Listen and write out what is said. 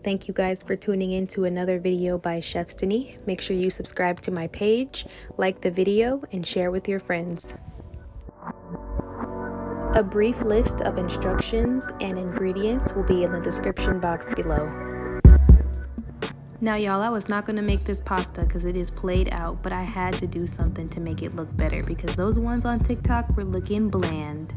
Thank you guys for tuning in to another video by Chefstiny. Make sure you subscribe to my page, like the video, and share with your friends. A brief list of instructions and ingredients will be in the description box below. Now y'all, I was not going to make this pasta because it is played out, but I had to do something to make it look better because those ones on TikTok were looking bland.